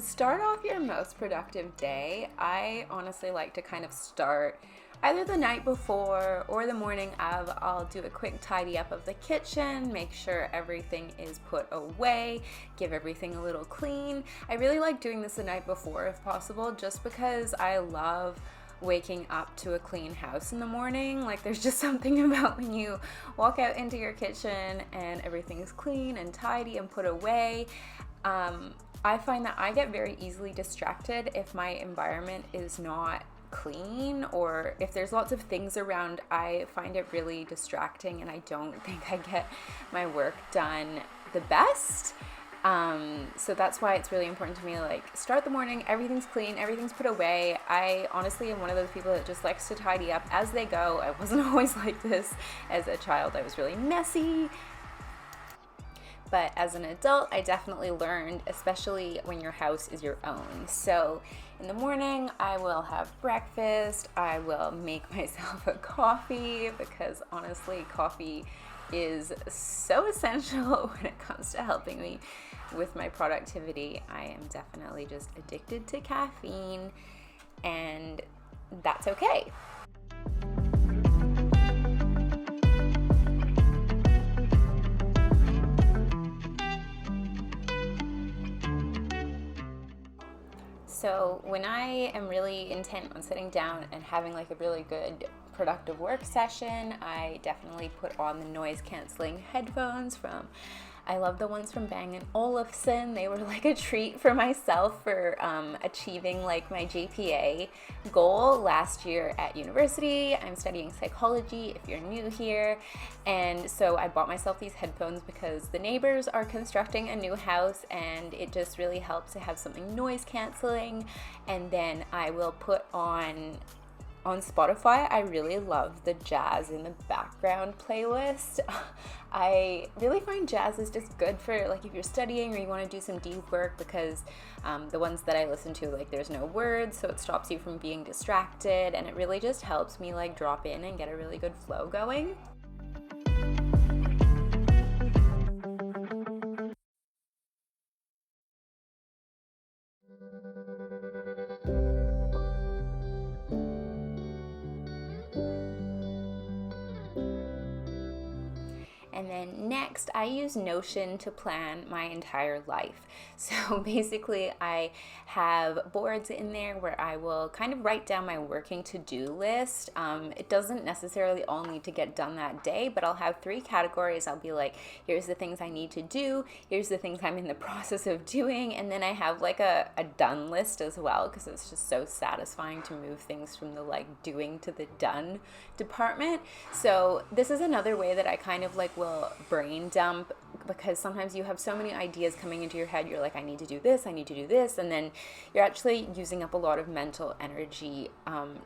start off your most productive day, I honestly like to kind of start either the night before or the morning of. I'll do a quick tidy up of the kitchen, make sure everything is put away, give everything a little clean. I really like doing this the night before if possible, just because I love waking up to a clean house in the morning. Like, there's just something about when you walk out into your kitchen and everything's clean and tidy and put away. I find that I get very easily distracted if my environment is not clean, or if there's lots of things around. I find it really distracting and I don't think I get my work done the best. So that's why it's really important to me, like, start the morning, everything's clean, everything's put away. I honestly am one of those people that just likes to tidy up as they go. I wasn't always like this as a child. I was really messy. But as an adult, I definitely learned, especially when your house is your own. So in the morning, I will have breakfast. I will make myself a coffee, because honestly, coffee is so essential when it comes to helping me with my productivity. I am definitely just addicted to caffeine, and that's okay. So when I am really intent on sitting down and having like a really good productive work session, I definitely put on the noise canceling headphones I love the ones from Bang & Olufsen. They were like a treat for myself for achieving like my GPA goal last year at university. I'm studying psychology if you're new here. And so I bought myself these headphones because the neighbors are constructing a new house, and it just really helps to have something noise canceling. And then I will put on Spotify, I really love the jazz in the background playlist. I really find jazz is just good for like if you're studying or you want to do some deep work, because the ones that I listen to, like, there's no words, so it stops you from being distracted, and it really just helps me like drop in and get a really good flow going. And then next, I use Notion to plan my entire life. So basically, I have boards in there where I will kind of write down my working to-do list. It doesn't necessarily all need to get done that day, but I'll have 3 categories. I'll be like, here's the things I need to do, here's the things I'm in the process of doing, and then I have like a done list as well, because it's just so satisfying to move things from the like doing to the done department. So this is another way that I kind of like will brain dump, because sometimes you have so many ideas coming into your head. You're like, I need to do this, I need to do this, and then you're actually using up a lot of mental energy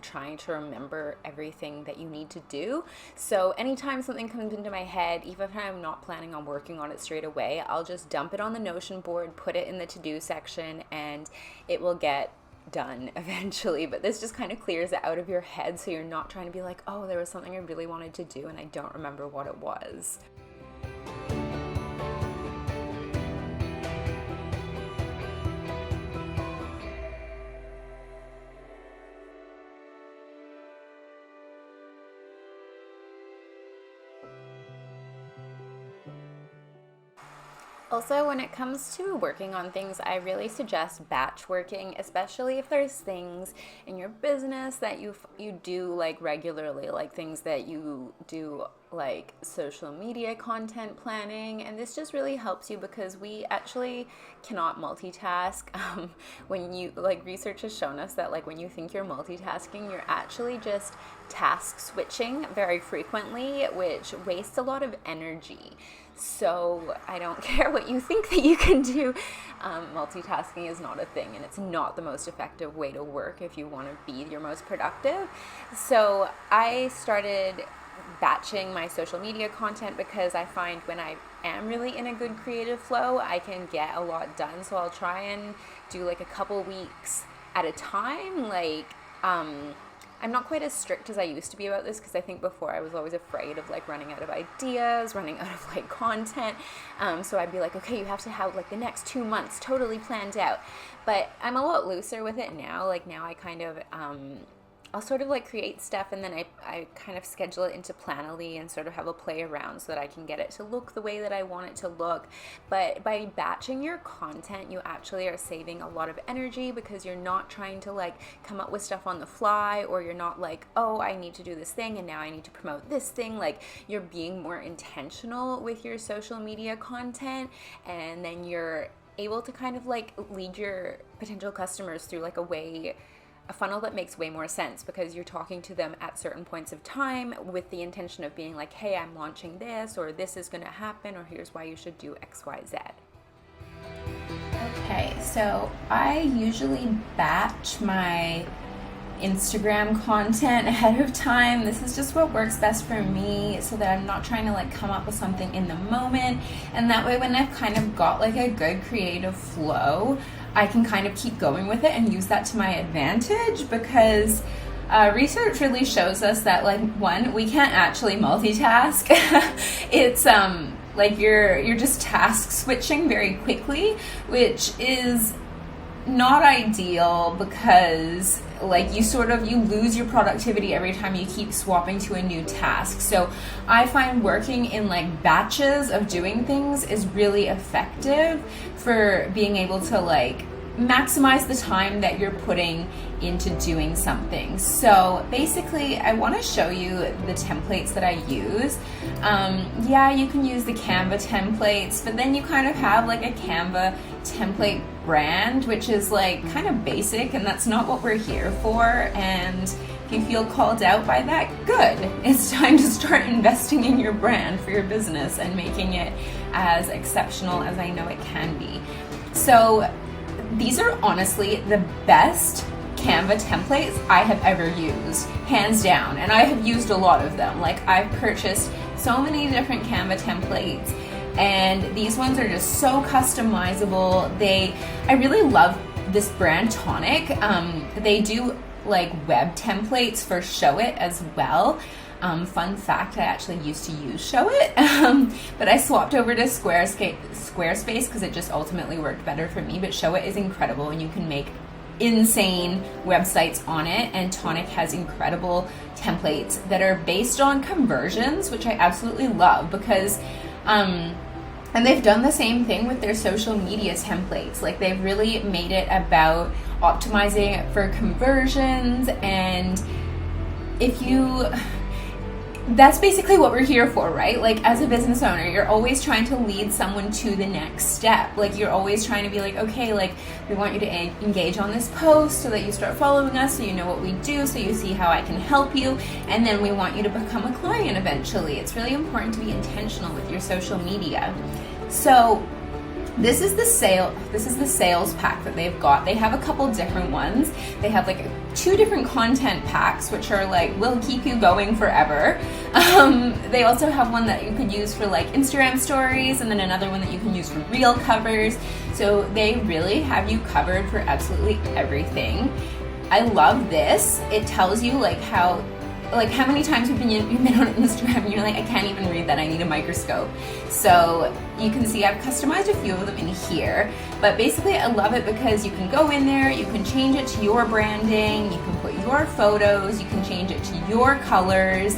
trying to remember everything that you need to do. So anytime something comes into my head, even if I'm not planning on working on it straight away, I'll just dump it on the Notion board, put it in the to-do section, and it will get done eventually. But this just kind of clears it out of your head, so you're not trying to be like, oh, there was something I really wanted to do and I don't remember what it was. Also, when it comes to working on things, I really suggest batch working, especially if there's things in your business that you do like regularly, like things that you do like social media content planning. And this just really helps you, because we actually cannot multitask. When you like, research has shown us that like when you think you're multitasking, you're actually just task switching very frequently, which wastes a lot of energy. So I don't care what you think that you can do. Multitasking is not a thing, and it's not the most effective way to work if you want to be your most productive. So I started batching my social media content, because I find when I am really in a good creative flow, I can get a lot done. So I'll try and do like a couple weeks at a time. Like I'm not quite as strict as I used to be about this, because I think before I was always afraid of like running out of ideas, running out of like content. So I'd be like, okay, you have to have like the next 2 months totally planned out. But I'm a lot looser with it now. Like now I kind of, I'll sort of like create stuff, and then I kind of schedule it into Planoly and sort of have a play around so that I can get it to look the way that I want it to look. But by batching your content, you actually are saving a lot of energy, because you're not trying to like come up with stuff on the fly, or you're not like, oh, I need to do this thing and now I need to promote this thing. Like, you're being more intentional with your social media content, and then you're able to kind of like lead your potential customers through like a funnel that makes way more sense, because you're talking to them at certain points of time with the intention of being like, hey, I'm launching this, or this is going to happen, or here's why you should do X, Y, Z. Okay, so I usually batch my Instagram content ahead of time. This is just what works best for me, so that I'm not trying to like come up with something in the moment. And that way, when I've kind of got like a good creative flow, I can kind of keep going with it and use that to my advantage, because research really shows us that, like, one, we can't actually multitask. It's like you're just task switching very quickly, which is not ideal, because like you lose your productivity every time you keep swapping to a new task. So I find working in like batches of doing things is really effective for being able to like maximize the time that you're putting into doing something. So basically, I want to show you the templates that I use. Yeah, you can use the Canva templates, but then you kind of have like a Canva template brand, which is like kind of basic, and that's not what we're here for. And if you feel called out by that, good. It's time to start investing in your brand for your business and making it as exceptional as I know it can be. So these are honestly the best Canva templates I have ever used, hands down. And I have used a lot of them. Like, I've purchased so many different Canva templates, and these ones are just so customizable. I really love this brand, Tonic. They do like web templates for Show It as well. Fun fact, I actually used to use Show It, but I swapped over to Squarespace because it just ultimately worked better for me. But Show It is incredible, and you can make insane websites on it, and Tonic has incredible templates that are based on conversions, which I absolutely love, because and they've done the same thing with their social media templates. Like, they've really made it about optimizing it for conversions, and that's basically what we're here for, right? Like, as a business owner, you're always trying to lead someone to the next step. Like, you're always trying to be like, okay, like, we want you to engage on this post so that you start following us, so you know what we do, so you see how I can help you, and then we want you to become a client eventually. It's really important to be intentional with your social media. So this is the sales pack that they've got. They have a couple different ones. They have like 2 different content packs, which are like, will keep you going forever. They also have one that you could use for like Instagram stories, and then another one that you can use for reel covers. So they really have you covered for absolutely everything. I love this. It tells you like how many times you've been on Instagram and you're like, I can't even read that, I need a microscope. So you can see I've customized a few of them in here, but basically I love it because you can go in there, you can change it to your branding, you can put your photos, you can change it to your colors.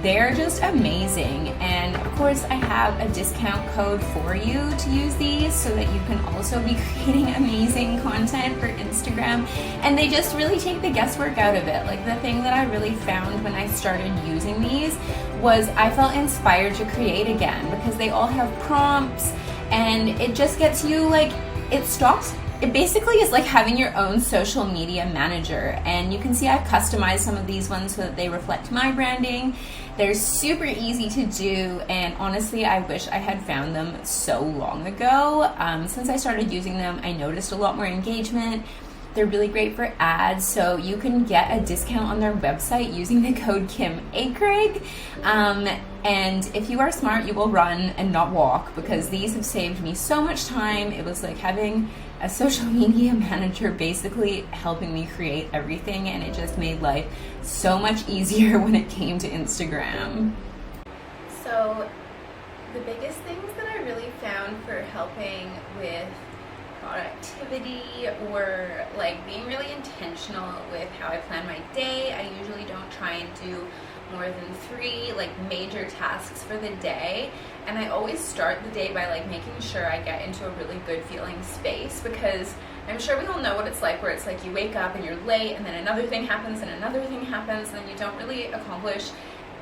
They're just amazing. And of course, I have a discount code for you to use these so that you can also be creating amazing content for Instagram. And they just really take the guesswork out of it. Like, the thing that I really found when I started using these was I felt inspired to create again, because they all have prompts, and it just gets you like, it basically is like having your own social media manager. And you can see I've customized some of these ones so that they reflect my branding. They're super easy to do, and honestly, I wish I had found them so long ago. Since I started using them, I noticed a lot more engagement. They're really great for ads, so you can get a discount on their website using the code Akrigg. And if you are smart, you will run and not walk, because these have saved me so much time. It was like having a social media manager basically helping me create everything, and it just made life so much easier when it came to Instagram. So the biggest things that I really found for helping with productivity or like being really intentional with how I plan my day, I usually don't try and do more than 3 like major tasks for the day, and I always start the day by like making sure I get into a really good feeling space, because I'm sure we all know what it's like where it's like you wake up and you're late and then another thing happens and another thing happens and then you don't really accomplish.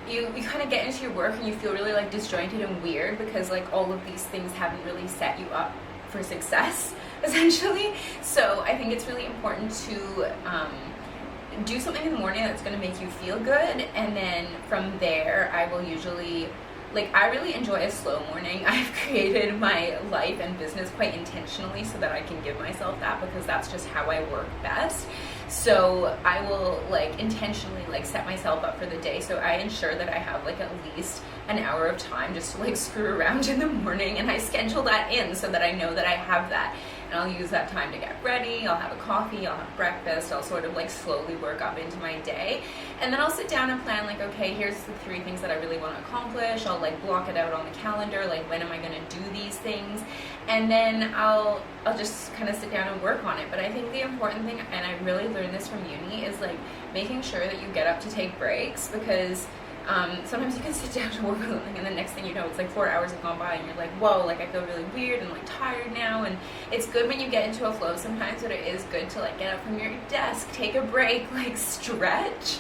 You kind of get into your work and you feel really like disjointed and weird because like all of these things haven't really set you up for success essentially. So I think it's really important to do something in the morning that's going to make you feel good, and then from there I will usually, like, I really enjoy a slow morning. I've created my life and business quite intentionally so that I can give myself that, because that's just how I work best. So I will like intentionally like set myself up for the day, so I ensure that I have like at least an hour of time just to like screw around in the morning, and I schedule that in so that I know that I have that. And I'll use that time to get ready, I'll have a coffee, I'll have breakfast, I'll sort of like slowly work up into my day. And then I'll sit down and plan like, okay, here's the 3 things that I really want to accomplish. I'll like block it out on the calendar, like when am I going to do these things? And then I'll just kind of sit down and work on it. But I think the important thing, and I really learned this from uni, is like making sure that you get up to take breaks, because sometimes you can sit down to work on something and the next thing you know it's like 4 hours have gone by and you're like, whoa, like I feel really weird and like tired now. And it's good when you get into a flow sometimes, but it is good to like get up from your desk, take a break, like stretch.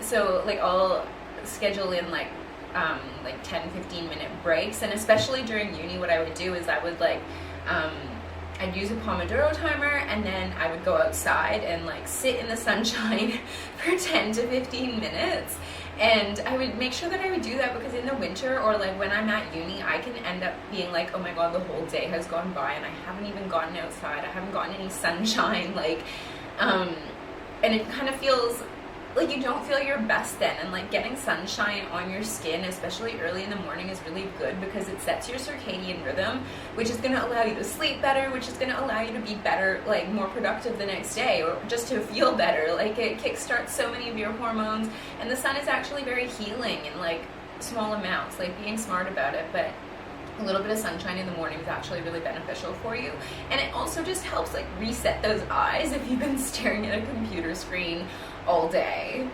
So like I'll schedule in like 10-15 minute breaks, and especially during uni what I would do is I would like I'd use a Pomodoro timer, and then I would go outside and like sit in the sunshine for 10 to 15 minutes. And I would make sure that I would do that, because in the winter or like when I'm at uni, I can end up being like, oh my god, the whole day has gone by and I haven't even gotten outside, I haven't gotten any sunshine, like and it kind of feels like you don't feel your best then. And like getting sunshine on your skin, especially early in the morning, is really good because it sets your circadian rhythm, which is going to allow you to sleep better, which is going to allow you to be better, like more productive the next day, or just to feel better. Like it kickstarts so many of your hormones, and the sun is actually very healing in like small amounts, like being smart about it. But a little bit of sunshine in the morning is actually really beneficial for you. And it also just helps like reset those eyes if you've been staring at a computer screen all day.